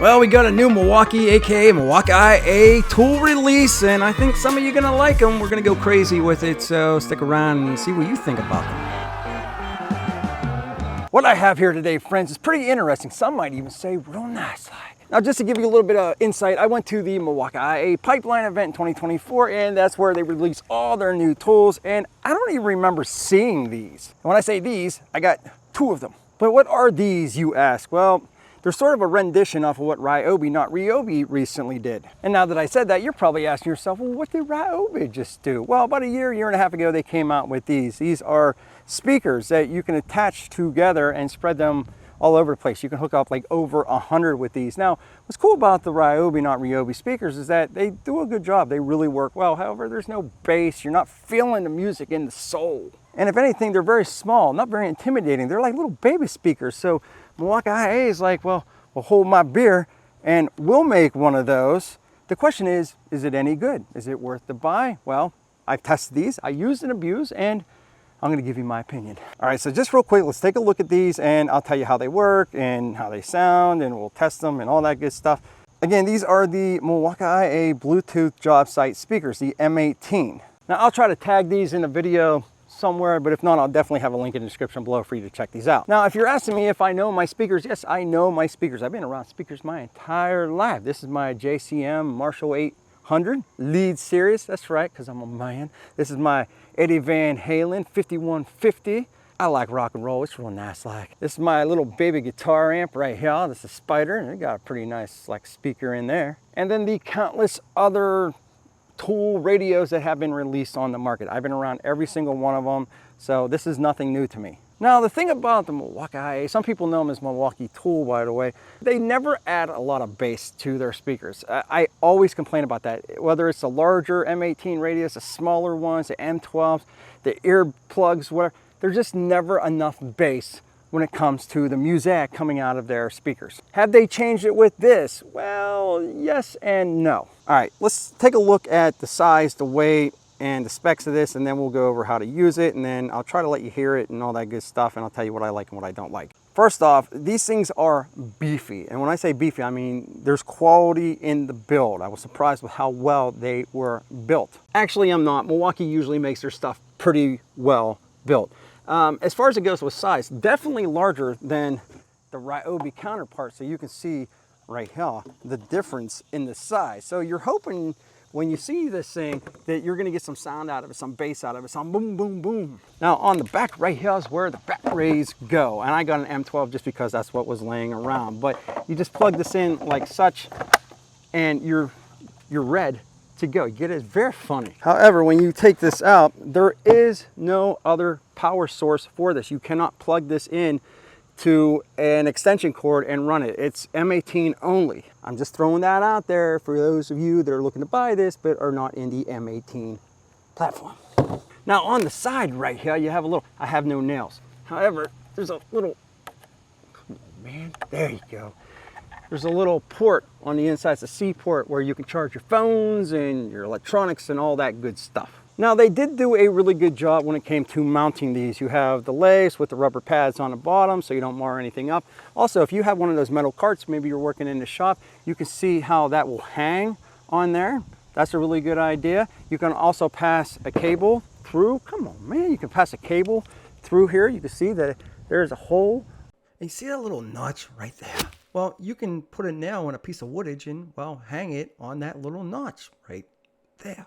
Well, we got a new Milwaukee, aka Milwaukee IA tool release, and I think some of you are gonna like them. We're gonna go crazy with it, so stick around and see what you think about them. What I have here today, friends, is pretty interesting. Some might even say real nice. Now, just to give you a little bit of insight, I went to the Milwaukee IA Pipeline event in 2024, and that's where they released all their new tools, and I don't even remember seeing these. And when I say these, I got two of them. But what are these, you ask? Well, they're sort of a rendition off of what Ryobi, not Ryobi, recently did. And now that I said that, you're probably asking yourself, well, what did Ryobi just do? Well, about a year and a half ago, they came out with these. These are speakers that you can attach together and spread them all over the place. You can hook up like over 100 with these. Now, what's cool about the Ryobi, not Ryobi speakers is that they do a good job. They really work well. However, there's no bass. You're not feeling the music in the soul. And if anything, they're very small, not very intimidating. They're like little baby speakers. So Milwaukee IA is like, well, we'll hold my beer and we'll make one of those. The question is it any good? Is it worth the buy? Well, I've tested these, I used and abused, and I'm gonna give you my opinion. All right, so just real quick, let's take a look at these and I'll tell you how they work and how they sound, and we'll test them and all that good stuff. Again, these are the Milwaukee IA Bluetooth Jobsite speakers, the M18. Now, I'll try to tag these in a video somewhere, but if not, I'll definitely have a link in the description below for you to check these out. Now, if you're asking me if I know my speakers, yes, I know my speakers. I've been around speakers my entire life. This is my JCM Marshall 800 lead series. That's right, because I'm a man. This is my Eddie Van Halen 5150. I like rock and roll. It's real nice like. This is my little baby guitar amp right here. This is Spider, and it got a pretty nice like speaker in there. And then the countless other tool radios that have been released on the market. I've been around every single one of them, so this is nothing new to me. Now, the thing about the Milwaukee IA, some people know them as Milwaukee Tool, by the way, they never add a lot of bass to their speakers. I always complain about that, whether it's a larger M18 radius, the smaller ones, the M12s, the earplugs, whatever, there's just never enough bass when it comes to the music coming out of their speakers. Have they changed it with this? Well, yes and no. All right, let's take a look at the size, the weight, and the specs of this, and then we'll go over how to use it, and then I'll try to let you hear it and all that good stuff, and I'll tell you what I like and what I don't like. First off, these things are beefy, and when I say beefy, I mean there's quality in the build. I was surprised with how well they were built. Actually, I'm not. Milwaukee usually makes their stuff pretty well built. As far as it goes with size, definitely larger than the Ryobi counterpart, so you can see right here the difference in the size. So you're hoping when you see this thing that you're going to get some sound out of it, some bass out of it, some boom, boom, boom. Now on the back right here is where the batteries go, and I got an M12 just because that's what was laying around. But you just plug this in like such, and you're red to go. You get it. Very funny. However, when you take this out, there is no other power source for this. You cannot plug this in to an extension cord and run it. It's M18 only. I'm just throwing that out there for those of you that are looking to buy this but are not in the M18 platform. Now on the side right here, you have a little, I have no nails. However, there's a little, come on man, there you go. There's a little port on the inside, it's a C port where you can charge your phones and your electronics and all that good stuff. Now they did do a really good job when it came to mounting these. You have the legs with the rubber pads on the bottom so you don't mar anything up. Also, if you have one of those metal carts, maybe you're working in the shop, you can see how that will hang on there. That's a really good idea. You can also pass a cable through. Come on man, you can pass a cable through here. You can see that there's a hole. And you see that little notch right there? Well, you can put a nail in a piece of woodage and, well, hang it on that little notch right there.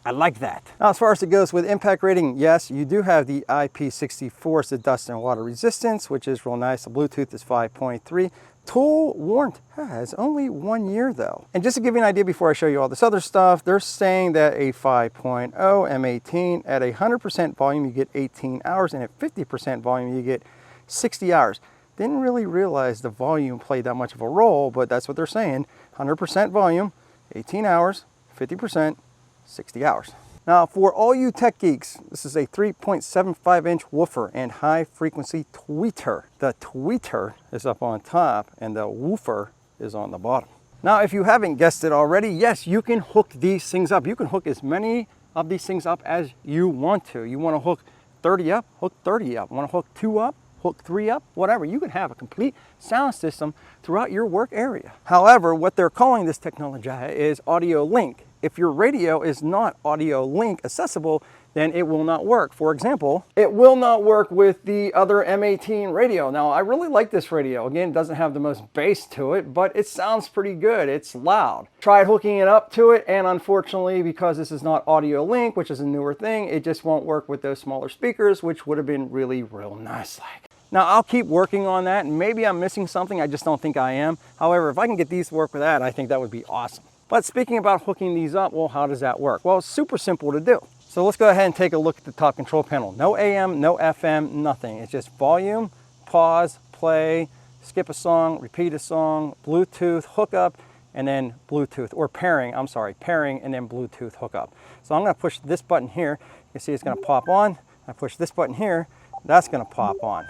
I like that. Now, as far as it goes with impact rating, yes, you do have the IP64, so dust and water resistance, which is real nice. The Bluetooth is 5.3. Tool warranty has only 1 year though. And just to give you an idea before I show you all this other stuff, they're saying that a 5.0 M18 at 100% volume, you get 18 hours, and at 50% volume, you get 60 hours. Didn't really realize the volume played that much of a role, but that's what they're saying. 100% volume, 18 hours, 50%, 60 hours. Now, for all you tech geeks, this is a 3.75-inch woofer and high-frequency tweeter. The tweeter is up on top, and the woofer is on the bottom. Now, if you haven't guessed it already, yes, you can hook these things up. You can hook as many of these things up as you want to. You want to hook 30 up, hook 30 up. Want to hook 2 up, hook 3 up, whatever. You can have a complete sound system throughout your work area. However, what they're calling this technology is audio link. If your radio is not audio link accessible, then it will not work. For example, it will not work with the other M18 radio. Now, I really like this radio. Again, it doesn't have the most bass to it, but it sounds pretty good. It's loud. Tried hooking it up to it, and unfortunately, because this is not audio link, which is a newer thing, it just won't work with those smaller speakers, which would have been really real nice like. Now, I'll keep working on that, and maybe I'm missing something. I just don't think I am. However, if I can get these to work with that, I think that would be awesome. But speaking about hooking these up, well, how does that work? Well, it's super simple to do. So let's go ahead and take a look at the top control panel. No AM, no FM, nothing. It's just volume, pause, play, skip a song, repeat a song, Bluetooth hookup, and then Bluetooth, or pairing, I'm sorry, pairing and then Bluetooth hookup. So I'm gonna push this button here. You can see it's gonna pop on. I push this button here, that's gonna pop on.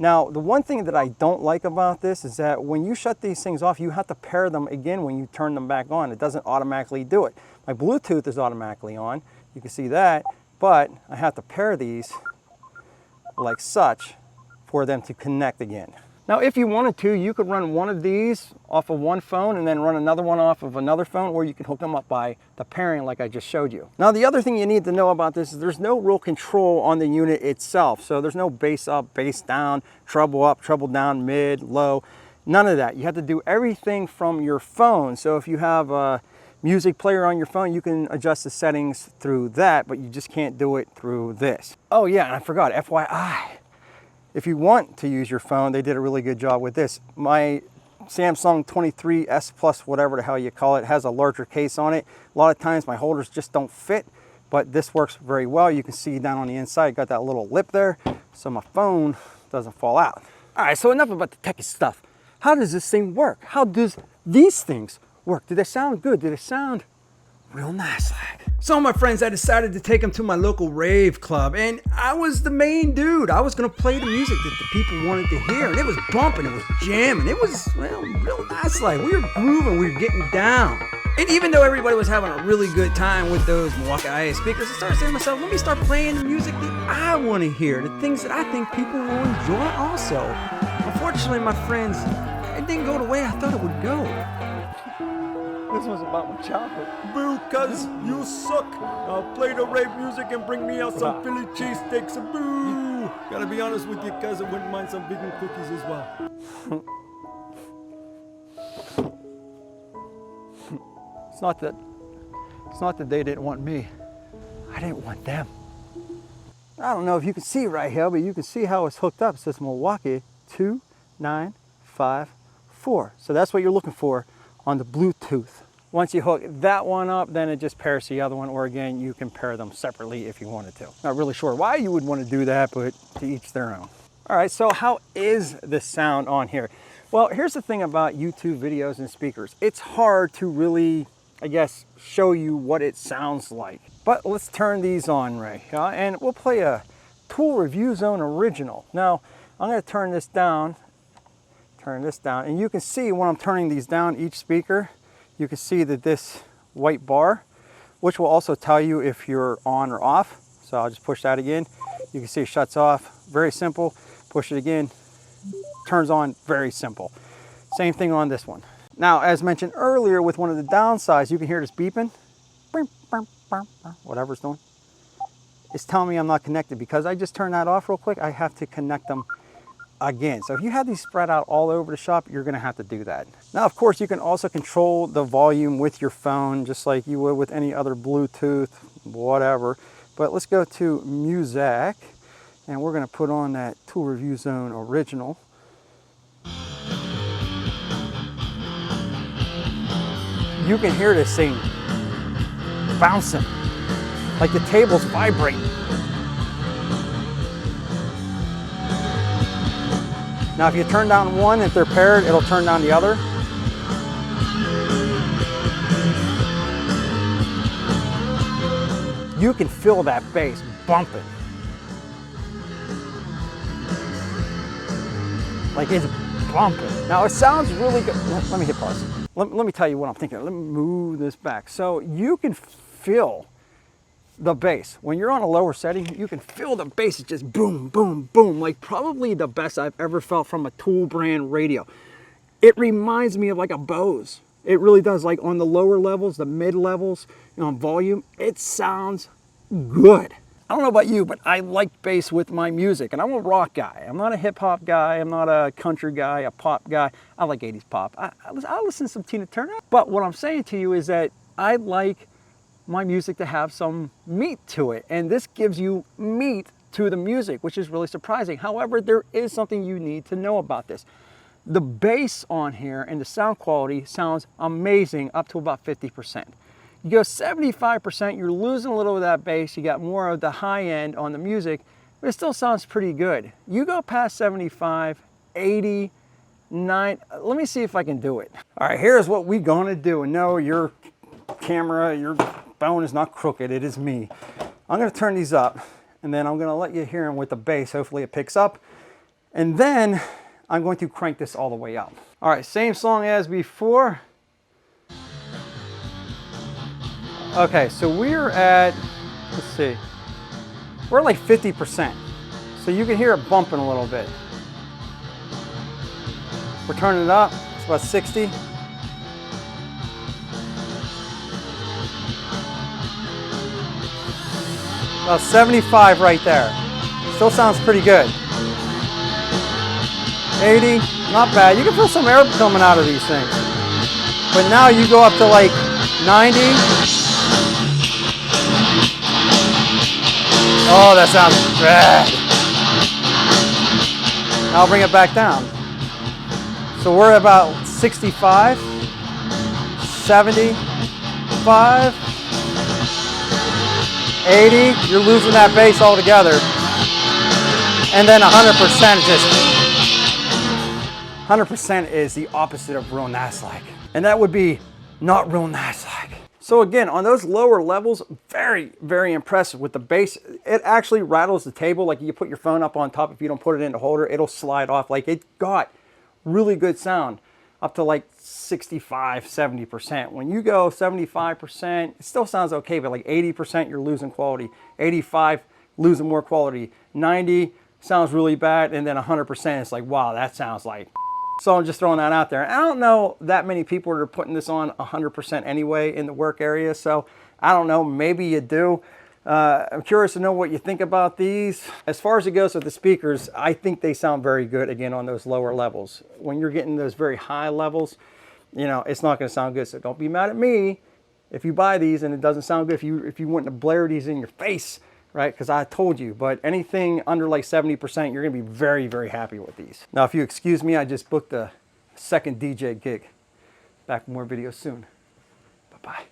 Now, the one thing that I don't like about this is that when you shut these things off, you have to pair them again when you turn them back on. It doesn't automatically do it. My Bluetooth is automatically on. You can see that, but I have to pair these like such for them to connect again. Now, if you wanted to, you could run one of these off of one phone and then run another one off of another phone, or you can hook them up by the pairing like I just showed you. Now, the other thing you need to know about this is there's no real control on the unit itself. So there's no bass up, bass down, treble down, mid, low, none of that. You have to do everything from your phone. So if you have a music player on your phone, you can adjust the settings through that, but you just can't do it through this. Oh yeah, and I forgot, FYI. If you want to use your phone, they did a really good job with this. My Samsung 23S Plus, whatever the hell you call it, has a larger case on it. A lot of times my holders just don't fit, but this works very well. You can see down on the inside, got that little lip there, so my phone doesn't fall out. All right, so enough about the techie stuff. How does this thing work? How does these things work? Do they sound good? Do they sound real nice like? So my friends, I decided to take them to my local rave club, and I was the main dude. I was gonna play the music that the people wanted to hear, and it was bumping, it was jamming, it was, well, real nice like. We were grooving, we were getting down. And even though everybody was having a really good time with those Milwaukee IA speakers, I started saying to myself, let me start playing the music that I want to hear, the things that I think people will enjoy also. Unfortunately, my friends, it didn't go the way I thought it would go. This was about my childhood. Boo, cuz you suck. Play the rave music and bring me out some Philly cheesesteaks. Boo. Gotta be honest with you, cuz I wouldn't mind some vegan cookies as well. It's not that they didn't want me. I didn't want them. I don't know if you can see right here, but you can see how it's hooked up. It says Milwaukee 2954. So that's what you're looking for on the Bluetooth. Once you hook that one up, then it just pairs the other one, or again, you can pair them separately if you wanted to. Not really sure why you would want to do that, but to each their own. All right, so how is the sound on here? Well, here's the thing about YouTube videos and speakers. It's hard to really, I guess, show you what it sounds like. But let's turn these on right here, and we'll play a Tool Review Zone original. Now, I'm gonna turn this down, and you can see when I'm turning these down, each speaker, you can see that this white bar, which will also tell you if you're on or off. So I'll just push that again. You can see it shuts off, very simple. Push it again, turns on, very simple. Same thing on this one. Now, as mentioned earlier, with one of the downsides, you can hear this beeping, whatever it's doing. It's telling me I'm not connected. Because I just turned that off real quick, I have to connect them again. So if you have these spread out all over the shop, you're gonna have to do that. Now, of course, you can also control the volume with your phone, just like you would with any other Bluetooth, whatever. But let's go to music, and we're gonna put on that Tool Review Zone original. You can hear this thing bouncing, like the table's vibrating. Now, if you turn down one, if they're paired, it'll turn down the other. You can feel that bass bumping. Like it's bumping. Now, it sounds really good. Let me hit pause. Let me tell you what I'm thinking. Let me move this back. So you can feel the bass. When you're on a lower setting, you can feel the bass is just boom, boom, boom, like probably the best I've ever felt from a Tool brand radio. It reminds me of like a Bose. It really does. Like on the lower levels, the mid levels, you know, volume, it sounds good. I don't know about you, but I like bass with my music, and I'm a rock guy. I'm not a hip hop guy. I'm not a country guy, a pop guy. I like 80s pop. I listen to some Tina Turner. But what I'm saying to you is that I like my music to have some meat to it, and this gives you meat to the music, which is really surprising. However, there is something you need to know about this. The bass on here and the sound quality sounds amazing up to about 50%. You go 75%, you're losing a little of that bass, you got more of the high end on the music, but it still sounds pretty good. You go past 75, 80, 90, let me see if I can do it. All right, here's what we're gonna do. And no, your camera, your phone is not crooked, it is me. I'm gonna turn these up, and then I'm gonna let you hear them with the bass. Hopefully it picks up. And then I'm going to crank this all the way up. All right, same song as before. Okay, so we're at, let's see, we're at like 50%. So you can hear it bumping a little bit. We're turning it up, it's about 60. About 75 right there. Still sounds pretty good. 80, not bad. You can feel some air coming out of these things. But now you go up to like 90. Oh, that sounds bad. I'll bring it back down. So we're at about 65, 75, 80. You're losing that bass altogether. And then 100% is just 100% is the opposite of real NAS-like. And that would be not real NAS-like. So again, on those lower levels, very, very impressive with the bass. It actually rattles the table. Like you put your phone up on top, if you don't put it in the holder, it'll slide off. Like it got really good sound up to like 65, 70%. When you go 75%, it still sounds okay, but like 80%, you're losing quality. 85, losing more quality. 90, sounds really bad. And then 100%, it's like, wow, that sounds like. So I'm just throwing that out there. I don't know that many people are putting this on 100% anyway in the work area. So I don't know, maybe you do. I'm curious to know what you think about these. As far as it goes with the speakers, I think they sound very good again on those lower levels. When you're getting those very high levels, you know, it's not gonna sound good. So don't be mad at me if you buy these and it doesn't sound good, if you want to blare these in your face, right? Because I told you, but anything under like 70%, you're gonna be very, very happy with these. Now, if you excuse me, I just booked a second DJ gig. Back with more videos soon. Bye-bye.